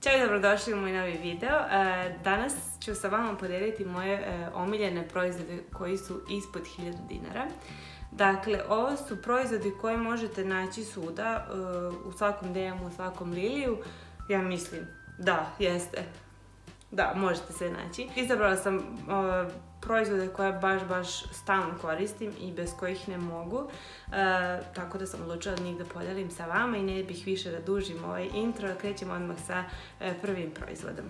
Ćao i dobrodošli u moj novi video. Danas ću sa vama podeliti moje omiljene proizvode koji su ispod 1000 dinara. Dakle, ovo su proizvodi koje možete naći svuda, u svakom DM-u, u svakom Liliju. Ja mislim, da, jeste. Da, možete sve naći. Izabrala sam proizvode koje baš stalno koristim i bez kojih ne mogu. Tako da sam odlučila da njih da podelim sa vama i ne bih više da dužim ovaj intro. Krećemo odmah sa prvim proizvodom.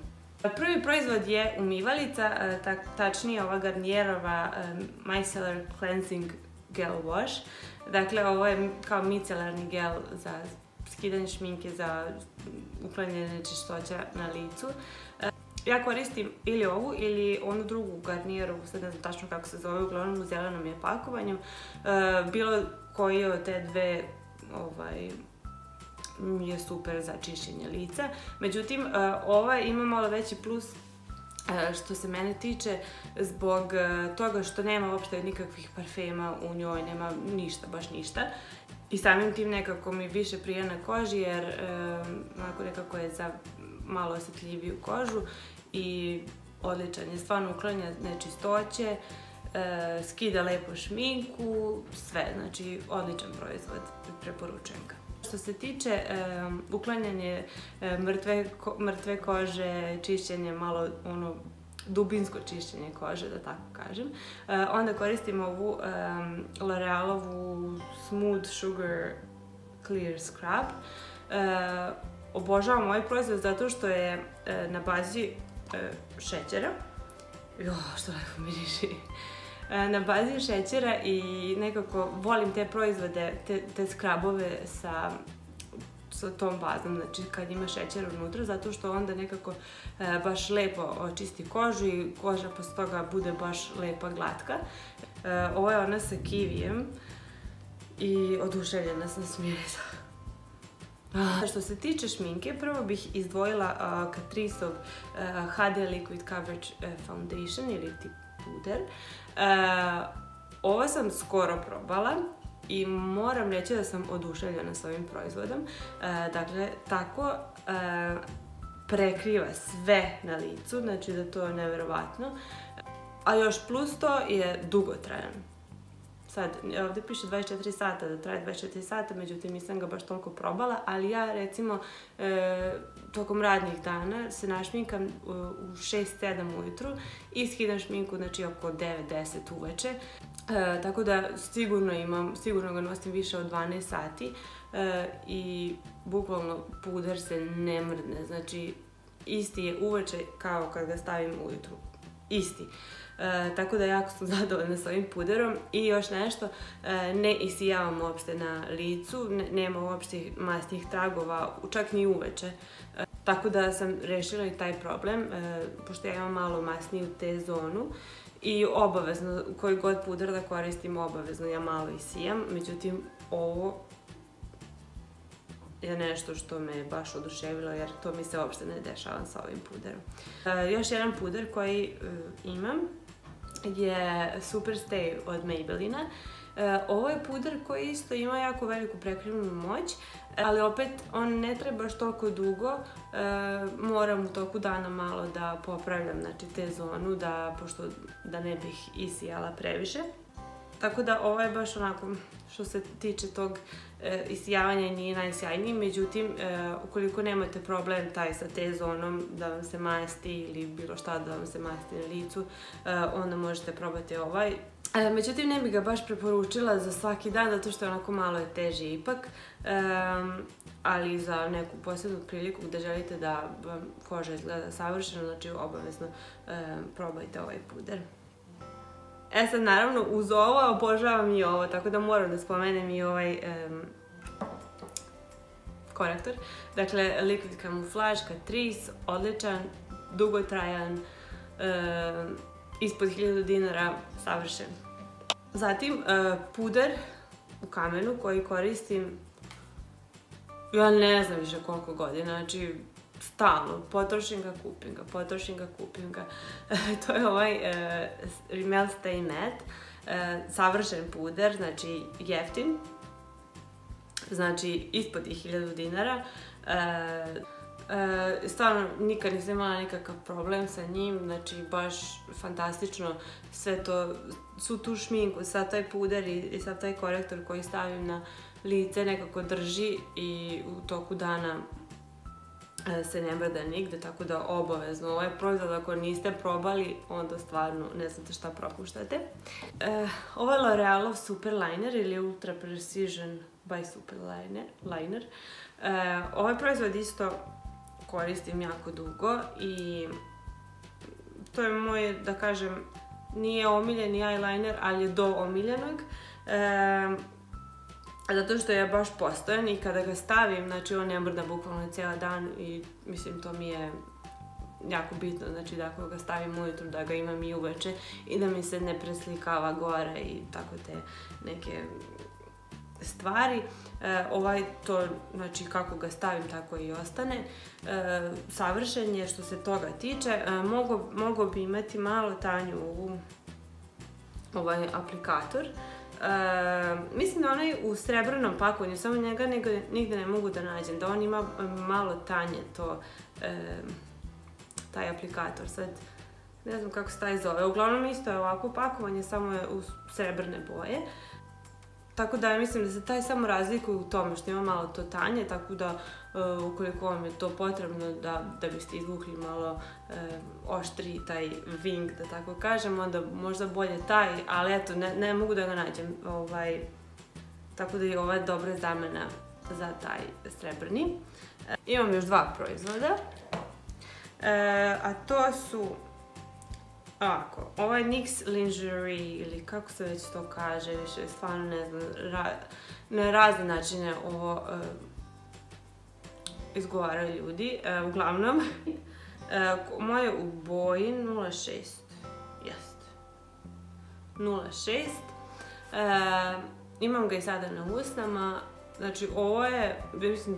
Prvi proizvod je umivalica, tačnije ova Garnierova Micellar Cleansing Gel Wash. Dakle, ovo je kao micelarni gel za skidanje šminke, za uklanjanje nečistoća na licu. Ja koristim ili ovu ili onu drugu Garnierovu, sad ne znam tačno kako se zove, uglavnom u zelenom je pakovanju. Bilo koji od te dve je super za čišćenje lica. Međutim, ova ima malo veći plus što se mene tiče zbog toga što nema uopšte nikakvih parfema u njoj, nema ništa, baš ništa. I samim tim nekako mi više prija na koži jer nekako je za malo osjetljiviju kožu i odličan je, stvarno uklanja nečistoće, skida lepo šminku, sve, znači odličan proizvod, preporučujem ga. Što se tiče uklanjanje mrtve kože, čišćenje, malo dubinsko čišćenje kože, da tako kažem, onda koristim ovu L'Orealovu Smooth Sugar Clear Scrub. Obožavam ovaj proizvod zato što je na bazi šećera. Što lepo miriši. Na bazi šećera i nekako volim te proizvode, te skrabove sa tom bazom, znači kad ima šećer unutra, zato što onda nekako baš lepo očisti kožu i koža posle toga bude baš lepa, glatka. Ovo je ona sa kivijem i oduševljena sam s mirisom. Što se tiče šminke, prvo bih izdvojila Catriceov HD Liquid Coverage Foundation ili tip puder. Ovo sam skoro probala i moram reći da sam oduševljena s ovim proizvodom. Dakle, tako prekriva sve na licu, znači da to je neverovatno. A još plus to je dugotrajan. Sad, ovdje piše 24 sata, da traje 24 sata, međutim nisam ga baš toliko probala, ali ja recimo tokom radnih dana se našminkam u 6-7 ujutru i skidam šminku znači oko 9-10 uveče. Tako da sigurno ga nosim više od 12 sati i bukvalno puder se ne mrdne, znači isti je uveče kao kad ga stavim ujutru, isti. Tako da jako sam zadovoljna s ovim puderom i još nešto, ne isijavam uopšte na licu, nema uopšte masnih tragova, čak ni uveče. Tako da sam rešila i taj problem, pošto ja imam malo masniju T-zonu i obavezno, koji god puder da koristim, obavezno ja malo isijam, međutim ovo je nešto što me baš oduševilo jer to mi se uopšte ne dešava sa ovim puderom. Još jedan puder koji imam je Superstay od Maybellina. Ovo je puder koji isto ima jako veliku prekrivnu moć, ali opet on ne treba baš toliko dugo, moram u toku dana malo da popravljam T-zonu, pošto da ne bih isijala previše. Tako da ovo je baš onako, što se tiče tog isijavanja, nije najsjajniji, međutim, ukoliko nemate problem taj sa T-zonom da vam se masti ili bilo šta da vam se masti na licu, onda možete probati ovaj. Međutim, ne bih ga baš preporučila za svaki dan, zato što je onako malo je teži ipak, ali za neku posebnu priliku gde želite da vam koža izgleda savršeno, znači obavezno probajte ovaj puder. Sad naravno uz ovo obožavam i ovo, tako da moram da spomenem i ovaj korektor. Dakle, Liquid Camouflage Catrice, odličan, dugotrajan, ispod 1000 dinara, savršen. Zatim, puder u kamenu koji koristim, ja ne znam više koliko godina, znači stalno, potrošim ga, kupim ga. To je ovaj Rimmel Stay Matte, savršen puder, znači jeftin, znači ispod 1000 dinara. Stvarno, nikad nisam imala nikakav problem sa njim, znači baš fantastično sve to, svu tu šminku, sad taj puder i sad taj korektor koji stavim na lice nekako drži i u toku dana se ne brda nigde, tako da obavezno ovaj proizvod ako niste probali, onda stvarno ne znate šta propuštate. Ovo je L'Orealov Super Liner ili Ultra Precision by Super Liner. Ovaj proizvod isto koristim jako dugo i to je moj, da kažem, nije omiljeni eyeliner, ali je do omiljenog. Zato što je baš postojan i kada ga stavim, znači on ne brda bukvalno cijela dan i mislim to mi je jako bitno, znači da ako ga stavim ujutru da ga imam i uveče i da mi se ne preslikava gore i tako te neke stvari. Ovaj to, znači kako ga stavim tako i ostane. Savršen je što se toga tiče. Mogao bi imati malo tanju ovaj aplikator. Mislim da onaj u srebrnom pakovanju, samo njega nigde ne mogu da nađem, da on ima malo tanje to, taj aplikator. Sad ne znam kako se taj zove. Uglavnom isto je ovako pakovanje, samo je u srebrne boje. Tako da mislim da se taj samo razlikuje u tome što ima malo to tanje, tako da ukoliko vam je to potrebno da biste izvukli malo oštriji taj wing, da tako kažem, onda možda bolje taj, ali eto, ne mogu da ga nađem. Tako da je ova dobra zamena za taj srebrni. Imam još dva proizvoda, a to su ovako, ovo je NYX Lingerie ili kako se već to kaže, više stvarno ne znam, na razne načine ovo izgovaraju ljudi. Uglavnom, moje u boji 06, jest, 06, imam ga i sada na usnama, znači ovo je, mislim,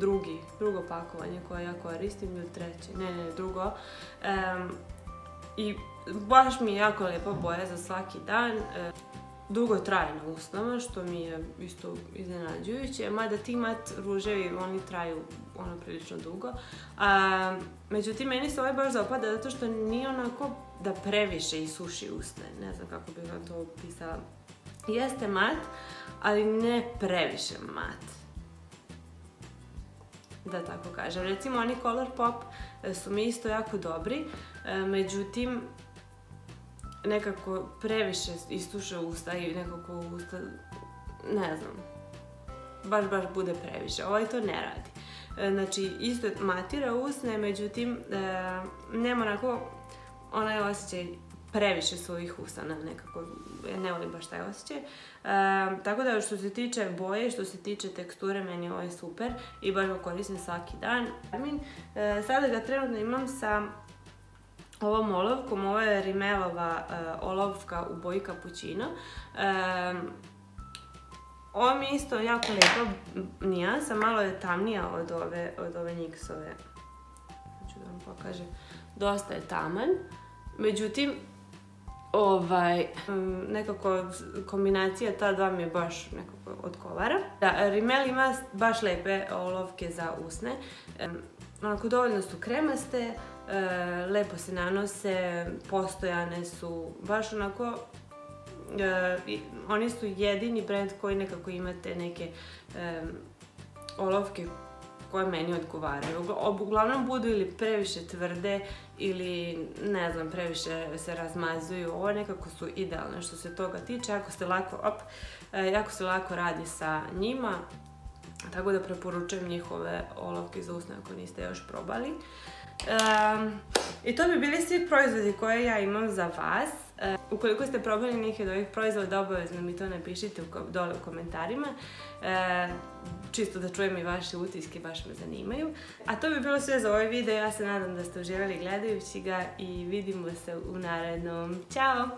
drugo pakovanje koje ja koristim, ili treće, ne, drugo. I baš mi je jako lijepa boja za svaki dan. Dugo traje na usnama, što mi je isto iznenađujuće. Mada ti mat ruževi, oni traju prilično dugo. Međutim, meni se ovaj baš dopada zato što nije onako da previše isuši usne. Ne znam kako bih vam to opisala. Jeste mat, ali ne previše mat. Da tako kažem. Recimo, oni Colourpop su mi isto jako dobri, međutim, nekako previše istuše usta i nekako usta, ne znam, baš bude previše. Ovaj to ne radi. Znači, isto matira usne, međutim, nema onako onaj osjećaj previše svojih usana, nekako, ne volim baš taj osjećaj. Tako da, što se tiče boje, što se tiče teksture, meni ovo je super i baš ga koristim svaki dan. Sada ga trenutno imam sa ovom olovkom, ovo je Rimmelova olovka u boji Cappuccino. Ovo mi je isto jako lijepa nijansa, malo je tamnija od ove NYX-ove. Hoću da vam pokažem. Dosta je taman. Međutim, nekako kombinacija ta dva mi je baš nekako odgovara. Da, Rimmel ima baš lepe olovke za usne. Onako dovoljno su kremaste, lepo se nanose, postojane su, baš onako, oni su jedini brand koji nekako imate neke olovke koje meni odgovaraju. Uglavnom budu ili previše tvrde ili, ne znam, previše se razmazuju. Ovo nekako su idealne što se toga tiče, jako se lako radi sa njima. Tako da preporučujem njihove olovke za usne ako niste još probali. I to bi bili svi proizvodi koje ja imam za vas. Ukoliko ste probali neke od ovih proizvoda, obavezno mi to napišite dole u komentarima. Čisto da čujem i vaše utiske, baš me zanimaju. A to bi bilo sve za ovaj video. Ja se nadam da ste uživali gledajući ga i vidimo se u narednom. Ćao!